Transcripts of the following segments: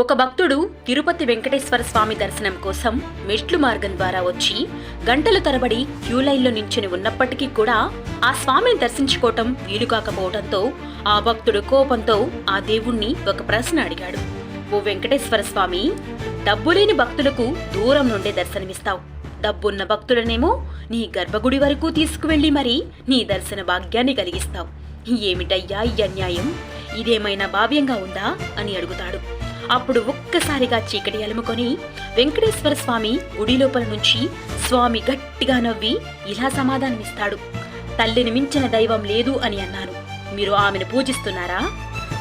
ఒక భక్తుడు తిరుపతి వెంకటేశ్వర స్వామి దర్శనం కోసం మెట్లు మార్గం ద్వారా వచ్చి గంటల తరబడి క్యూ లైన్లో నించుని ఉన్నప్పటికీ కూడా ఆ స్వామిని దర్శించుకోవటం వీలు కాకపోవడంతో ఆ భక్తుడు కోపంతో ఆ దేవుణ్ణి ఒక ప్రశ్న అడిగాడు. ఓ వెంకటేశ్వర స్వామి, డబ్బులేని భక్తులకు దూరం నుండే దర్శనమిస్తావు, డబ్బున్న భక్తులనేమో నీ గర్భగుడి వరకు తీసుకువెళ్లి మరీ నీ దర్శన భాగ్యాన్ని కలిగిస్తావు. ఏమిటయ్యా ఈ అన్యాయం? ఇదేమైనా భావ్యంగా ఉందా అని అడుగుతాడు. అప్పుడు ఒక్కసారిగా చీకటి అలుముకొని వెంకటేశ్వర స్వామి గుడి లోపల నుంచి స్వామి గట్టిగా నవ్వి ఇలా సమాధానమిస్తాడు. తల్లిని మించిన దైవం లేదు అని అన్నాను, మీరు ఆమెను పూజిస్తున్నారా?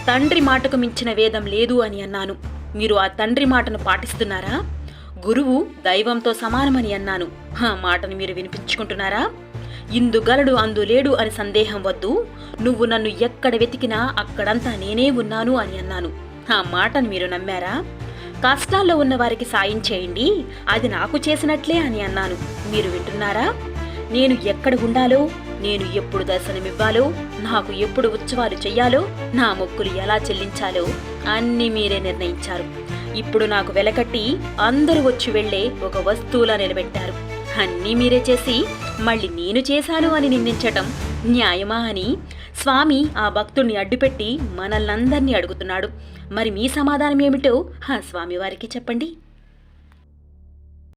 తండ్రి మాటకు మించిన వేదం లేదు అని అన్నాను, మీరు ఆ తండ్రి మాటను పాటిస్తున్నారా? గురువు దైవంతో సమానమని అన్నాను, ఆ మాటను మీరు వినిపించుకుంటున్నారా? ఇందుగలడు అందులేడు అని సందేహం వద్దు, నువ్వు నన్ను ఎక్కడ వెతికినా అక్కడంతా నేనే ఉన్నాను అని అన్నాను, ఆ మాటను మీరు నమ్మారా? కష్టాల్లో ఉన్న వారికి సాయం చేయండి, అది నాకు చేసినట్లే అని అన్నాను, మీరు వింటున్నారా? నేను ఎక్కడ ఉండాలో, నేను ఎప్పుడు దర్శనమివ్వాలో, నాకు ఎప్పుడు ఉత్సవాలు చెయ్యాలో, నా మొక్కులు ఎలా చెల్లించాలో అన్నీ మీరే నిర్ణయించారు. ఇప్పుడు నాకు వెలకట్టి అందరూ వచ్చి వెళ్లే ఒక వస్తువులా నిలబెట్టారు. అన్నీ మీరే చేసి మళ్ళీ నేను చేశాను అని నిందించటం న్యాయమా అని స్వామి ఆ భక్తుడిని అడ్డుపెట్టి మనల్నందరినీ అడుగుతున్నాడు. మరి మీ సమాధానం ఏమిటో ఆ స్వామి వారికి చెప్పండి.